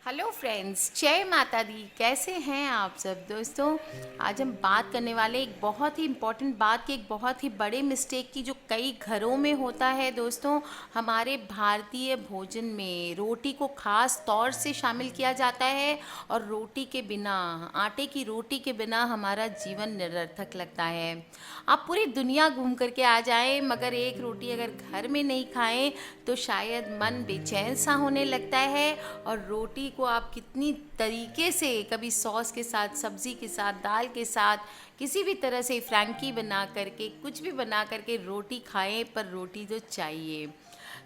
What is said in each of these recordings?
Hello friends, जय माता दी। कैसे हैं आप सब दोस्तों। आज हम बात करने वाले एक बहुत ही इम्पोर्टेंट बात की, एक बहुत ही बड़े मिस्टेक की जो कई घरों में होता है दोस्तों। हमारे भारतीय भोजन में रोटी को खास तौर से शामिल किया जाता है और रोटी के बिना, आटे की रोटी के बिना हमारा जीवन निरर्थक लगता है। आप पूरी दुनिया घूम करके आ जाएं मगर एक रोटी अगर घर में नहीं खाएं तो शायद मन बेचैन सा होने लगता है। और रोटी को आप कितनी तरीके से, कभी सॉस के साथ, सब्ज़ी के साथ, दाल के साथ, किसी भी तरह से फ्रैंकी बना करके, कुछ भी बना करके रोटी खाएं, पर रोटी तो चाहिए।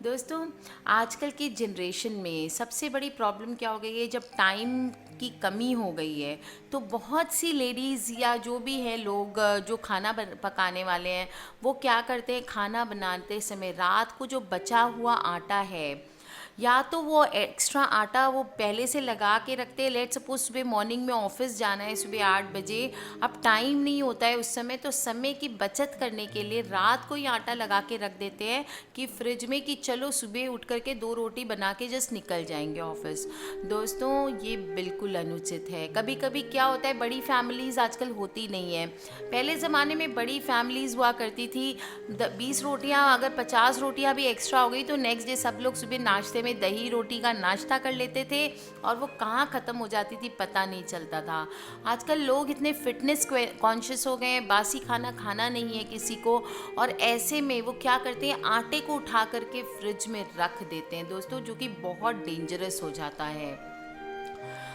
दोस्तों, आजकल की जनरेशन में सबसे बड़ी प्रॉब्लम क्या हो गई है, जब टाइम की कमी हो गई है तो बहुत सी लेडीज़ या जो भी हैं लोग जो खाना पकाने वाले हैं, वो क्या करते हैं, खाना बनाते समय रात को जो बचा हुआ आटा है, या तो वो एक्स्ट्रा आटा वो पहले से लगा के रखते हैं। लेट सपोज सुबह मॉर्निंग में ऑफिस जाना है, सुबह 8 बजे, अब टाइम नहीं होता है उस समय, तो समय की बचत करने के लिए रात को ही आटा लगा के रख देते हैं कि फ्रिज में, कि चलो सुबह उठ करके 2 रोटी बना के जस्ट निकल जाएंगे ऑफिस। दोस्तों, ये बिल्कुल अनुचित है। कभी कभी क्या होता है, बड़ी फैमिलीज़ आजकल होती नहीं है। पहले ज़माने में बड़ी फैमिलीज़ हुआ करती थी, 20 रोटियाँ, अगर 50 रोटियाँ भी एक्स्ट्रा हो गई तो नेक्स्ट डे सब लोग सुबह नाश्ते में दही रोटी का नाश्ता कर लेते थे और वो कहाँ ख़त्म हो जाती थी पता नहीं चलता था। आजकल लोग इतने फिटनेस कॉन्शियस हो गए हैं, बासी खाना खाना नहीं है किसी को, और ऐसे में वो क्या करते हैं, आटे को उठा करके फ्रिज में रख देते हैं दोस्तों, जो कि बहुत डेंजरस हो जाता है।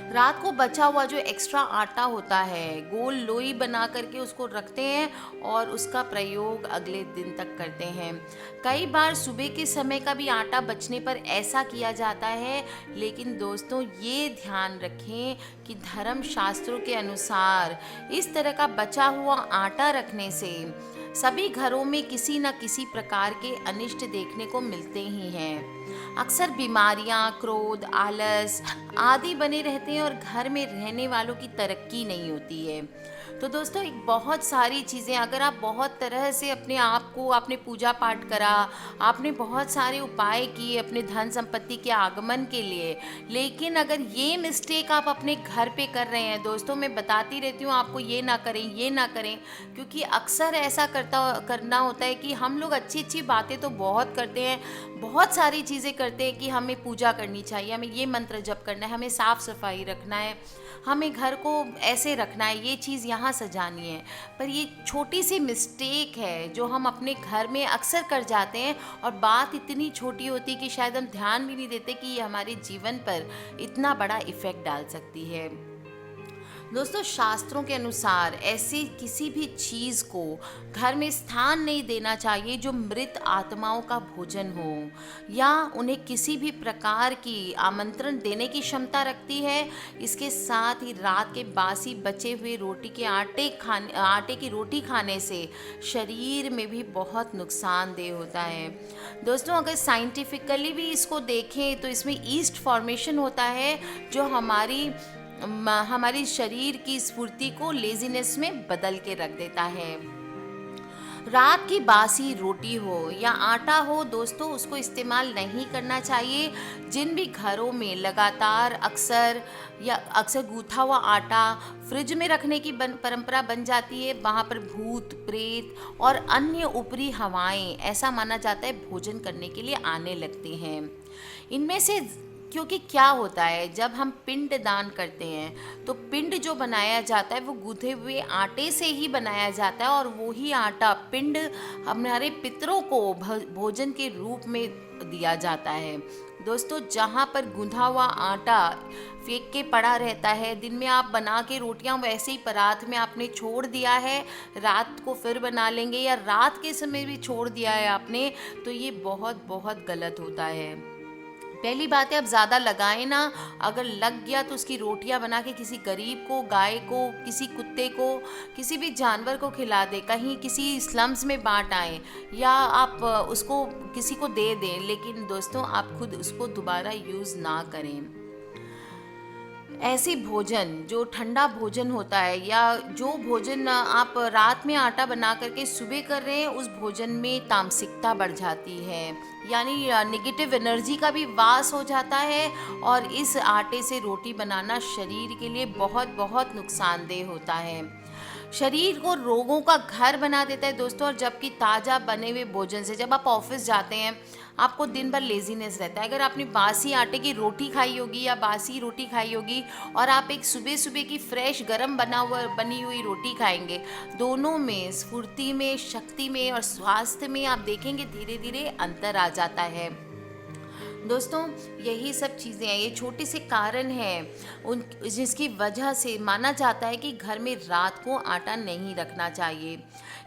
रात को बचा हुआ जो एक्स्ट्रा आटा होता है, गोल लोई बना करके उसको रखते हैं और उसका प्रयोग अगले दिन तक करते हैं। कई बार सुबह के समय का भी आटा बचने पर ऐसा किया जाता है, लेकिन दोस्तों ये ध्यान रखें कि धर्म शास्त्रों के अनुसार इस तरह का बचा हुआ आटा रखने से सभी घरों में किसी न किसी प्रकार के अनिष्ट देखने को मिलते ही हैं। अक्सर बीमारियां, क्रोध, आलस आदि बने रहते हैं और घर में रहने वालों की तरक्की नहीं होती है। तो दोस्तों, एक बहुत सारी चीज़ें, अगर आप बहुत तरह से अपने आप को, आपने पूजा पाठ करा, आपने बहुत सारे उपाय किए अपने धन संपत्ति के आगमन के लिए, लेकिन अगर ये मिस्टेक आप अपने घर पे कर रहे हैं दोस्तों, मैं बताती रहती हूँ आपको, ये ना करें, ये ना करें, क्योंकि अक्सर ऐसा करना होता है कि हम लोग अच्छी अच्छी बातें तो बहुत करते हैं, बहुत सारी चीज़ें करते हैं कि हमें पूजा करनी चाहिए, हमें ये मंत्र जप करना है, हमें साफ़ सफाई रखना है, हमें घर को ऐसे रखना है, ये चीज़ यहाँ सजानी है, पर ये छोटी सी मिस्टेक है जो हम अपने घर में अक्सर कर जाते हैं और बात इतनी छोटी होती है कि शायद हम ध्यान भी नहीं देते कि ये हमारे जीवन पर इतना बड़ा इफ़ेक्ट डाल सकती है। दोस्तों, शास्त्रों के अनुसार ऐसी किसी भी चीज़ को घर में स्थान नहीं देना चाहिए जो मृत आत्माओं का भोजन हो या उन्हें किसी भी प्रकार की आमंत्रण देने की क्षमता रखती है। इसके साथ ही रात के बासी बचे हुए रोटी के आटे की रोटी खाने से शरीर में भी बहुत नुकसानदेह होता है। दोस्तों, अगर साइंटिफिकली भी इसको देखें तो इसमें ईस्ट फॉर्मेशन होता है जो हमारी शरीर की स्फूर्ति को लेजीनेस में बदल के रख देता है। रात की बासी रोटी हो या आटा हो दोस्तों, उसको इस्तेमाल नहीं करना चाहिए। जिन भी घरों में लगातार अक्सर गूथा हुआ आटा फ्रिज में रखने की परंपरा बन जाती है, वहाँ पर भूत प्रेत और अन्य ऊपरी हवाएं, ऐसा माना जाता है, भोजन करने के लिए आने लगते हैं। इनमें से, क्योंकि क्या होता है, जब हम पिंड दान करते हैं तो पिंड जो बनाया जाता है वो गूंथे हुए आटे से ही बनाया जाता है और वही आटा पिंड हमारे पितरों को भोजन के रूप में दिया जाता है। दोस्तों, जहाँ पर गूंधा हुआ आटा फेंक के पड़ा रहता है, दिन में आप बना के रोटियां वैसे ही परात में आपने छोड़ दिया है, रात को फिर बना लेंगे, या रात के समय भी छोड़ दिया है आपने, तो ये बहुत बहुत गलत होता है। पहली बात है, अब ज़्यादा लगाएं ना, अगर लग गया तो उसकी रोटियां बना के किसी गरीब को, गाय को, किसी कुत्ते को, किसी भी जानवर को खिला दे, कहीं किसी स्लम्स में बांट आएँ, या आप उसको किसी को दे दें, लेकिन दोस्तों आप खुद उसको दोबारा यूज़ ना करें। ऐसे भोजन जो ठंडा भोजन होता है या जो भोजन आप रात में आटा बना करके सुबह कर रहे हैं, उस भोजन में तामसिकता बढ़ जाती है, यानी नेगेटिव एनर्जी का भी वास हो जाता है। और इस आटे से रोटी बनाना शरीर के लिए बहुत बहुत नुकसानदेह होता है, शरीर को रोगों का घर बना देता है दोस्तों। और जबकि ताज़ा बने हुए भोजन से जब आप ऑफिस जाते हैं, आपको दिन भर लेजीनेस रहता है। अगर आपने बासी आटे की रोटी खाई होगी या बासी रोटी खाई होगी और आप एक सुबह सुबह की फ्रेश गरम बनी हुई रोटी खाएंगे, दोनों में स्फूर्ति में, शक्ति में और स्वास्थ्य में आप देखेंगे धीरे धीरे अंतर आ जाता है। दोस्तों, यही सब चीज़ें हैं, ये छोटे से कारण हैं उन जिसकी वजह से माना जाता है कि घर में रात को आटा नहीं रखना चाहिए।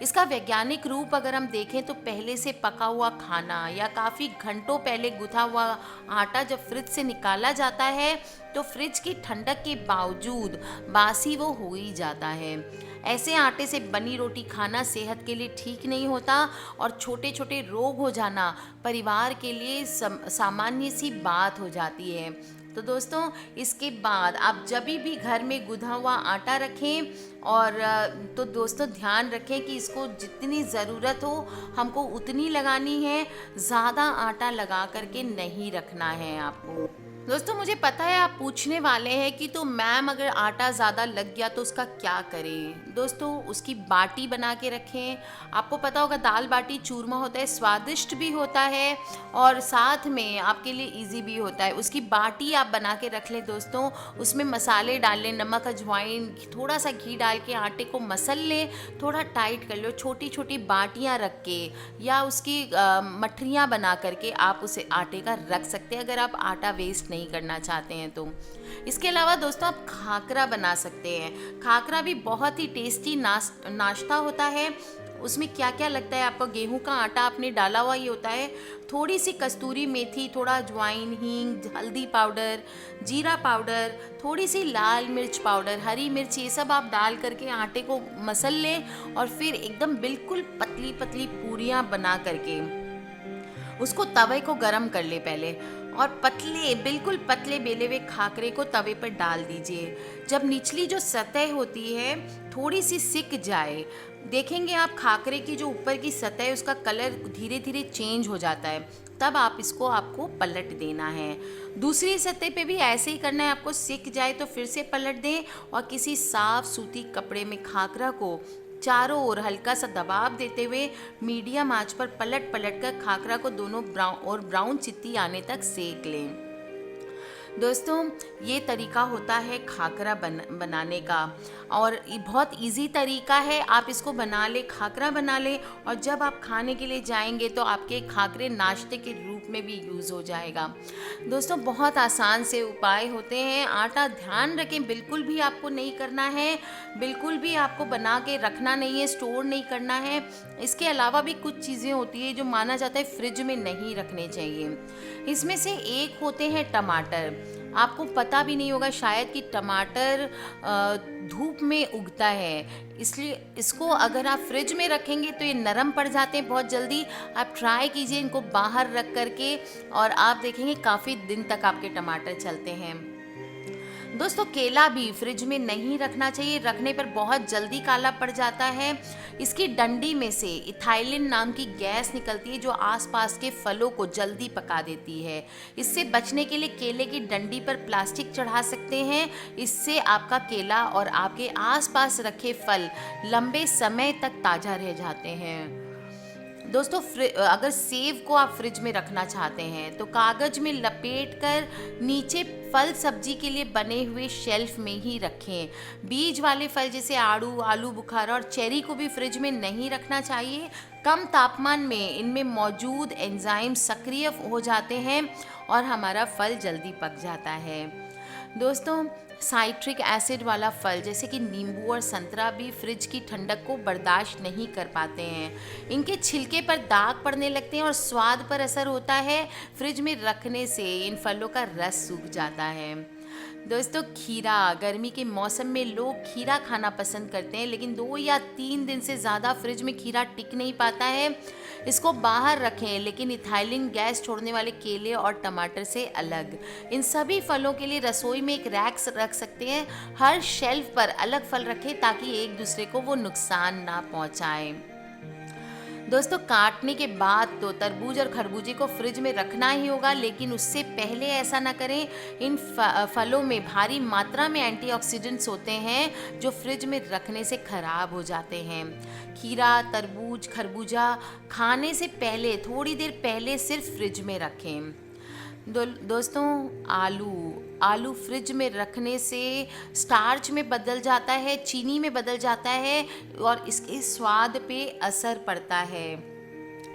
इसका वैज्ञानिक रूप अगर हम देखें तो पहले से पका हुआ खाना या काफ़ी घंटों पहले गुथा हुआ आटा जब फ्रिज से निकाला जाता है तो फ्रिज की ठंडक के बावजूद बासी वो हो ही जाता है। ऐसे आटे से बनी रोटी खाना सेहत के लिए ठीक नहीं होता और छोटे छोटे रोग हो जाना परिवार के लिए सामान्य सी बात हो जाती है। तो दोस्तों, इसके बाद आप जब भी घर में गुथा हुआ आटा रखें और तो दोस्तों ध्यान रखें कि इसको जितनी ज़रूरत हो हमको उतनी लगानी है, ज़्यादा आटा लगा करके नहीं रखना है आपको। दोस्तों, मुझे पता है आप पूछने वाले हैं कि तो मैम अगर आटा ज़्यादा लग गया तो उसका क्या करें। दोस्तों, उसकी बाटी बना के रखें। आपको पता होगा दाल बाटी चूरमा होता है, स्वादिष्ट भी होता है और साथ में आपके लिए इजी भी होता है। उसकी बाटी आप बना के रख लें दोस्तों, उसमें मसाले डाल लें, नमक, अजवाइन, थोड़ा सा घी डाल के आटे को मसल लें, थोड़ा टाइट कर लो, छोटी छोटी बाटियाँ रख के या उसकी मठरियाँ बना करके आप उसे आटे का रख सकते हैं अगर आप आटा वेस्ट नहीं करना चाहते हैं तो। इसके अलावा दोस्तों, आप खाकरा बना सकते हैं। खाकरा भी बहुत ही टेस्टी नाश्ता होता है। उसमें क्या क्या लगता है, आपका गेहूं का आटा आपने डाला हुआ ही होता है, थोड़ी सी कस्तूरी मेथी, थोड़ा अजवाइन, हींग, हल्दी पाउडर, जीरा पाउडर, थोड़ी सी लाल मिर्च पाउडर, हरी मिर्च, ये सब आप डाल करके आटे को मसल लें और फिर एकदम बिल्कुल पतली पतली पूरियां बना करके उसको तवे को गरम कर ले पहले और बिल्कुल पतले बेले हुए खाकरे को तवे पर डाल दीजिए। जब निचली जो सतह होती है थोड़ी सी सिक जाए, देखेंगे आप खाकरे की जो ऊपर की सतह है उसका कलर धीरे धीरे चेंज हो जाता है, तब आपको पलट देना है। दूसरी सतह पे भी ऐसे ही करना है, आपको सिक जाए तो फिर से पलट दें और किसी साफ सूती कपड़े में खाकरा को चारों ओर हल्का सा दबाव देते हुए मीडियम आंच पर पलट पलट कर खाकरा को दोनों ब्राउन चित्ती आने तक सेक लें। दोस्तों, ये तरीका होता है खाकरा बनाने का और ये बहुत इजी तरीका है। आप इसको बना ले, खाकरा बना ले और जब आप खाने के लिए जाएंगे तो आपके खाकरे नाश्ते के रूप में भी यूज़ हो जाएगा। दोस्तों, बहुत आसान से उपाय होते हैं। आटा ध्यान रखें, बिल्कुल भी आपको नहीं करना है, बिल्कुल भी आपको बना के रखना नहीं है, स्टोर नहीं करना है। इसके अलावा भी कुछ चीज़ें होती है जो माना जाता है फ्रिज में नहीं रखने चाहिए। इसमें से एक होते हैं टमाटर। आपको पता भी नहीं होगा शायद कि टमाटर धूप में उगता है, इसलिए इसको अगर आप फ्रिज में रखेंगे तो ये नरम पड़ जाते हैं बहुत जल्दी। आप ट्राई कीजिए इनको बाहर रख करके और आप देखेंगे काफ़ी दिन तक आपके टमाटर चलते हैं। दोस्तों, केला भी फ्रिज में नहीं रखना चाहिए, रखने पर बहुत जल्दी काला पड़ जाता है। इसकी डंडी में से इथाइलिन नाम की गैस निकलती है जो आसपास के फलों को जल्दी पका देती है। इससे बचने के लिए केले की डंडी पर प्लास्टिक चढ़ा सकते हैं, इससे आपका केला और आपके आसपास रखे फल लंबे समय तक ताज़ा रह जाते हैं। दोस्तों, अगर सेब को आप फ्रिज में रखना चाहते हैं तो कागज़ में लपेटकर नीचे फल सब्जी के लिए बने हुए शेल्फ में ही रखें। बीज वाले फल जैसे आलू बुखारा और चेरी को भी फ्रिज में नहीं रखना चाहिए। कम तापमान में इनमें मौजूद एंजाइम सक्रिय हो जाते हैं और हमारा फल जल्दी पक जाता है। दोस्तों, साइट्रिक एसिड वाला फल जैसे कि नींबू और संतरा भी फ्रिज की ठंडक को बर्दाश्त नहीं कर पाते हैं। इनके छिलके पर दाग पड़ने लगते हैं और स्वाद पर असर होता है। फ्रिज में रखने से इन फलों का रस सूख जाता है। दोस्तों खीरा, गर्मी के मौसम में लोग खीरा खाना पसंद करते हैं, लेकिन 2 या 3 दिन से ज़्यादा फ्रिज में खीरा टिक नहीं पाता है। इसको बाहर रखें, लेकिन इथाइलिन गैस छोड़ने वाले केले और टमाटर से अलग। इन सभी फलों के लिए रसोई में एक रैक रख सकते हैं। हर शेल्फ पर अलग फल रखें ताकि एक दूसरे को वो नुकसान ना पहुंचाएं। दोस्तों काटने के बाद तो तरबूज और खरबूजे को फ्रिज में रखना ही होगा, लेकिन उससे पहले ऐसा ना करें। इन फलों में भारी मात्रा में एंटीऑक्सीडेंट्स होते हैं जो फ्रिज में रखने से खराब हो जाते हैं। खीरा, तरबूज, खरबूजा खाने से पहले थोड़ी देर पहले सिर्फ फ्रिज में रखें। दोस्तों आलू फ्रिज में रखने से स्टार्च में बदल जाता है, चीनी में बदल जाता है और इसके स्वाद पे असर पड़ता है।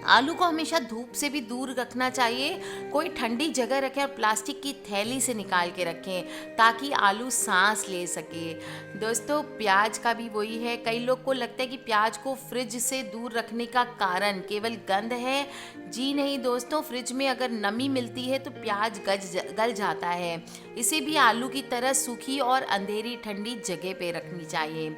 आलू को हमेशा धूप से भी दूर रखना चाहिए। कोई ठंडी जगह रखें और प्लास्टिक की थैली से निकाल के रखें ताकि आलू सांस ले सके। दोस्तों प्याज का भी वही है। कई लोग को लगता है कि प्याज को फ्रिज से दूर रखने का कारण केवल गंध है। जी नहीं दोस्तों, फ्रिज में अगर नमी मिलती है तो प्याज गल जाता है। इसे भी आलू की तरह सूखी और अंधेरी ठंडी जगह पे रखनी चाहिए।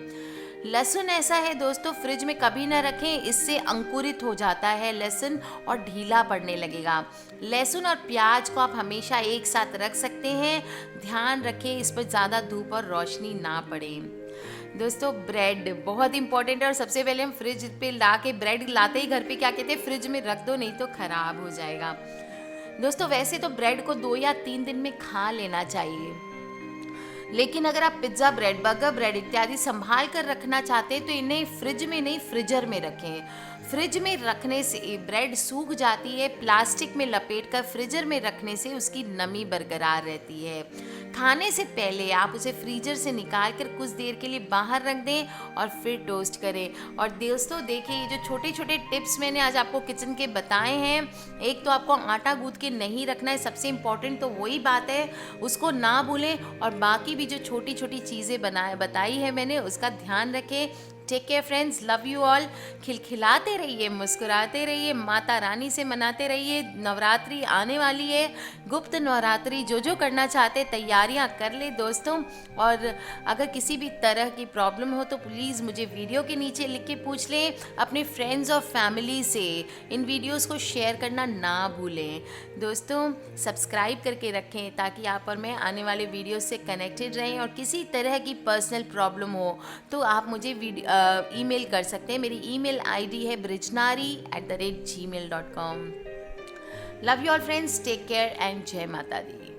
लहसुन ऐसा है दोस्तों, फ्रिज में कभी ना रखें, इससे अंकुरित हो जाता है लहसुन और ढीला पड़ने लगेगा। लहसुन और प्याज को आप हमेशा एक साथ रख सकते हैं। ध्यान रखें इस पर ज़्यादा धूप और रोशनी ना पड़े। दोस्तों ब्रेड बहुत इंपॉर्टेंट है और सबसे पहले हम फ्रिज पे ला के ब्रेड लाते ही घर पे क्या कहते हैं, फ्रिज में रख दो नहीं तो ख़राब हो जाएगा। दोस्तों वैसे तो ब्रेड को 2 या 3 दिन में खा लेना चाहिए, लेकिन अगर आप पिज्ज़ा ब्रेड, बर्गर ब्रेड इत्यादि संभाल कर रखना चाहते हैं तो इन्हें फ्रिज में नहीं फ्रीजर में रखें। फ्रिज में रखने से ब्रेड सूख जाती है। प्लास्टिक में लपेटकर फ्रीजर में रखने से उसकी नमी बरकरार रहती है। खाने से पहले आप उसे फ्रीजर से निकाल कर कुछ देर के लिए बाहर रख दें और फिर टोस्ट करें। और दोस्तों देखिए, ये जो छोटे छोटे टिप्स मैंने आज आपको किचन के बताए हैं, एक तो आपको आटा गूंथ के नहीं रखना है, सबसे इम्पॉर्टेंट तो वही बात है, उसको ना भूलें। और बाकी भी जो छोटी छोटी चीज़ें बताई है मैंने, उसका ध्यान रखें। Take care friends, love you all. खिलखिलाते रहिए, मुस्कुराते रहिए, माता रानी से मनाते रहिए। नवरात्रि आने वाली है, गुप्त नवरात्रि जो करना चाहते तैयारियां कर ले दोस्तों। और अगर किसी भी तरह की प्रॉब्लम हो तो प्लीज़ मुझे वीडियो के नीचे लिख के पूछ लें। अपने फ्रेंड्स और फैमिली से इन वीडियोस को शेयर करना ना भूलें। दोस्तों सब्सक्राइब करके रखें ताकि आप और मैं आने वाले वीडियो से कनेक्टेड रहें। और किसी तरह की पर्सनल प्रॉब्लम हो तो आप मुझे ईमेल कर सकते हैं। मेरी ईमेल आईडी है brijnari@gmail.com। Love you all friends, take care and जय माता दी।